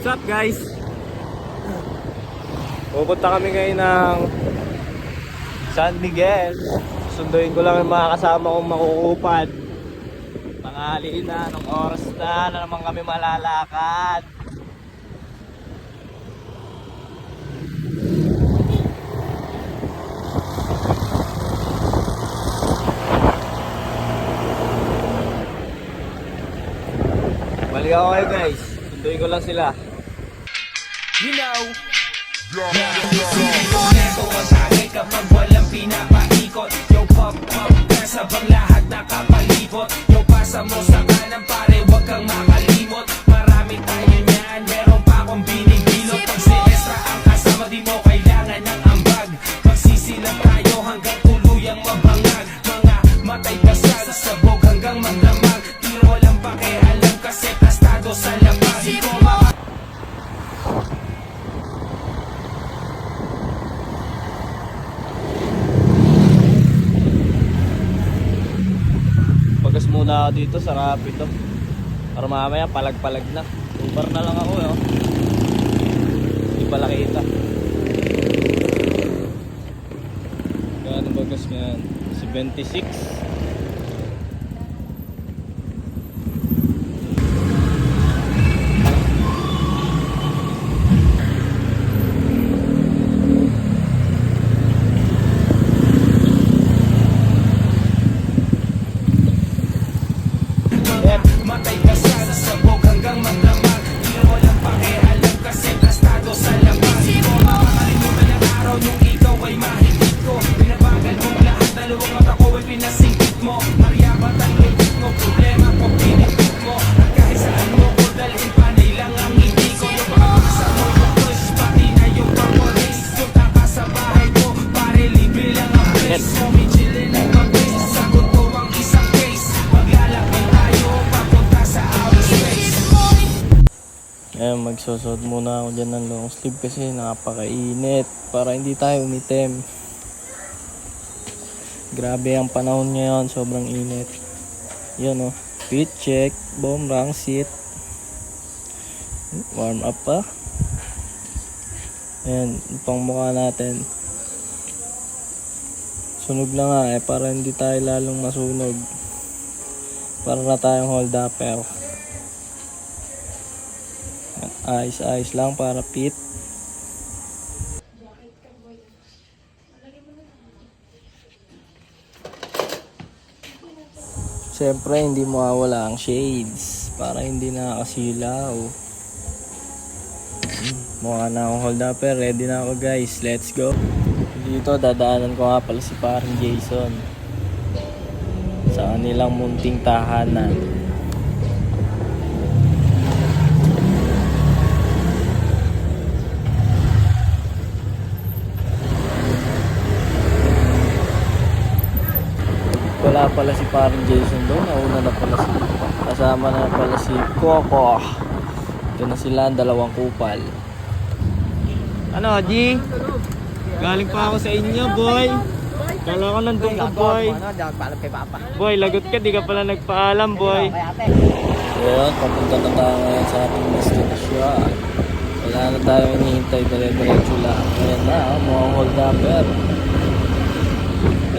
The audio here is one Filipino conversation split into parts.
up guys? Pupunta kami ngayon ng San Miguel. Sunduin ko lang yung mga kasama kong makukupad. Tanghali na, anong oras na naman kami malalakad. Balik ako kayo guys, sunduin ko lang sila. You know Ito ang sabi kapag walang pinapaikot. Yo pop pop, kasabang lahat nakapalibot. Yo pasa mo sa kanan pare, wag kang makalimot. Marami tayo niyan, meron pa akong binibilot. Pag si Esra ang kasama, di mo kailangan ng ambag. Magsisilang tayo hanggang tuluyang mabangag. Mga matay basag, sabog hanggang magdamag. Tiro lang pakialam kasi tastado sa labas. Di mo Pagas muna ako dito sa rapid to. Para mamaya palag-palag na. Uber na lang ako Hindi pala kita. Gano'ng bagas ngayon? 76. Matay ka sa sabog hanggang magdamag. Di mo lang pakialam kasi tastado sa labas. Di mo makakalimutan ang araw nung ikaw ay mahigit ko. Pinabagal mong lahat, dalawang mata ko ay pinasingkit mo. Maryabat ang lupit mo, problema ko pinipit mo. At kahit saan mo ko dalhin, panay lang ang hindi ko. Yung pakakasa mo yung push, pati na yung pamoris. Punta ka sa bahay ko, pare libre lang ang place. Sumigilin ang mag-base, sagot ko ang isang case. Maglalakad tayo papunta sa outer space. Magsusot muna ako dyan ng long sleeve kasi napakainit para hindi tayo umitim. Grabe ang panahon ngayon, sobrang init. Yan fit check, bombrang seat. Warm up pa. Ayan, pang mukha natin. Sunog na nga para hindi tayo lalong masunog. Para na tayong hold upper. Ayos lang para fit. Siyempre hindi mawawala ang shades para hindi nakakasilaw. Mukha na akong hold upper. Ready na ako guys. Let's go. Dito dadaanan ko nga pala si parang Jason sa kanilang munting tahanan. Wala pala si parang Jason doon. Nauna na pala si kasama na pala si Coco. Ito na sila, dalawang kupal. Ano G? Galing pa ako sa inyo boy. Kala ko nandun ka boy. Boy, lagot ka, di ka pala nagpaalam boy. Ayan, papunta na tayo ngayon sa ating destination. Wala na tayo hinihintay, dire-diretso lang. Ayan na, mga hold upper.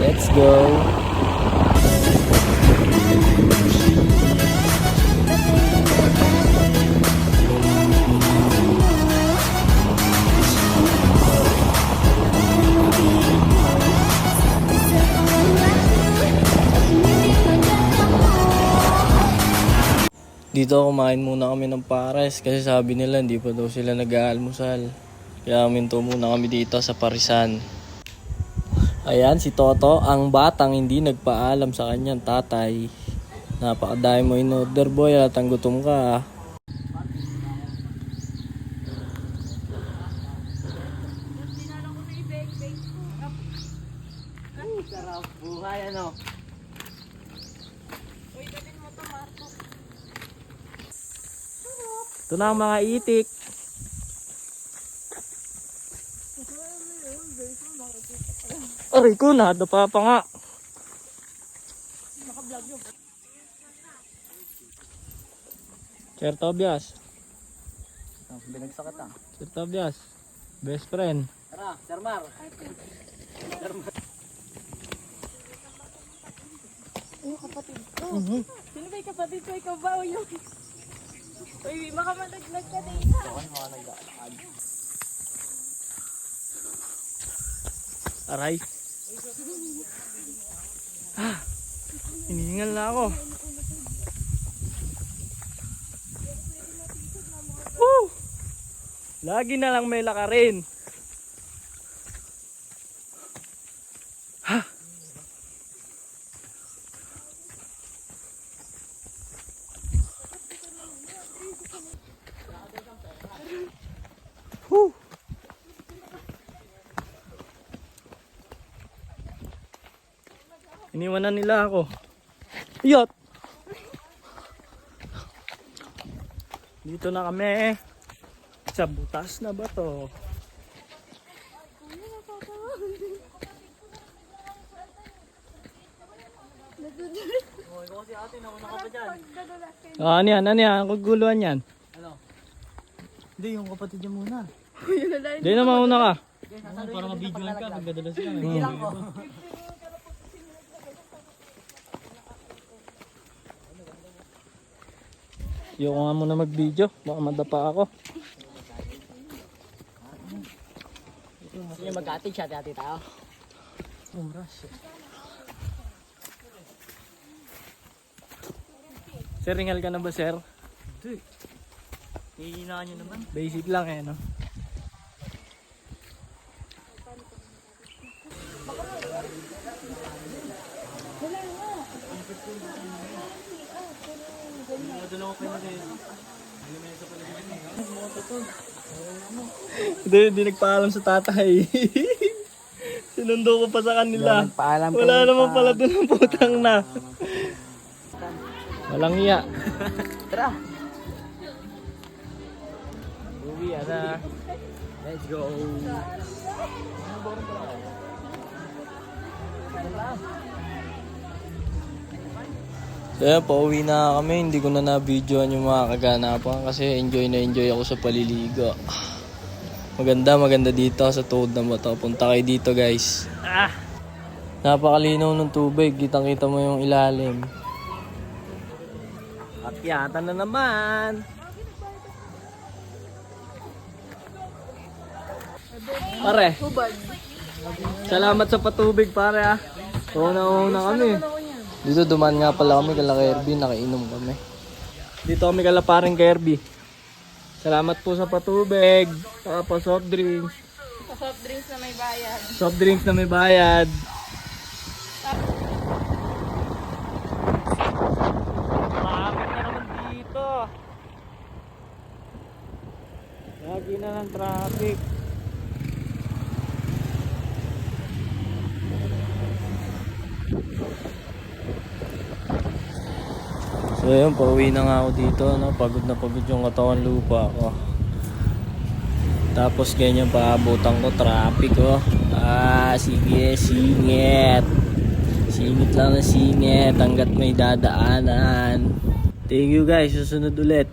Let's go. Dito kumain muna kami ng pares kasi sabi nila hindi pa daw sila nag-aalmusal. Kaya minto muna kami dito sa Parisan. Ayan si Toto, ang batang hindi nagpaalam sa kanyang tatay. Napakadami mo in-order boy at ang gutom ka. Sarap buhay Ito na ang mga itik. Aray ko, nadapa pa nga. Sir Tobias. Binagsak kita. Sir Tobias, best friend. Tara, Sir Mar. Yung kapatid ko. Sino ba yung kapatid ko? Ikaw ba o yun? Uy, baka malaglag ka din ha. Aray. Hinihingal na ako. Woo! Lagi na lang may lakarin. Woo! Iniwanan nila ako. Iyot! Dito na kami. Sa butas na ba to? Ano yan? Ano yan? Kuguluhan yan. Hindi, yung kapatid niya muna. Hindi na mauna ka. Para mabidyoan ka, magdadala sila. Ayoko nga muna mag-video. Baka madapa ako. Sige, mag-atid siya, ati tayo. Sir, ringal ka na ba, sir? Hindi. Hihinaan nyo naman. Basic lang eh, no? Hindi nagpaalam sa tatay. Sinundo ko pa sa kanila. Wala naman pala doon ang putang na. Walang iya. Tara! Uwi na. Let's go! So yan, pauwi na kami. Hindi ko na na-videoan yung mga kaganapan kasi enjoy na enjoy ako sa paliligo. Maganda dito sa tuhod ng bato. Punta kayo dito, guys. Napakalinaw ng tubig. Kitang-kita mo yung ilalim. Akyatan na naman. Pare, salamat sa patubig, pare, ah. Una kami. Dito dumaan nga pala kami kala Kirby, nakainom kami. Dito kami kala paring Kirby. Salamat po sa patubig, pa soft drinks. Soft drinks na may bayad. Soft drinks na may bayad. Traffic na naman dito. Lagi na ng traffic. So yun, pauwi na nga ako dito, no? Pagod na pagod yung katawan lupa ko. Tapos ganyan paabutan ko, traffic ko. Sige, singit. Singit lang na singit hanggat may dadaanan. Thank you guys, susunod ulit.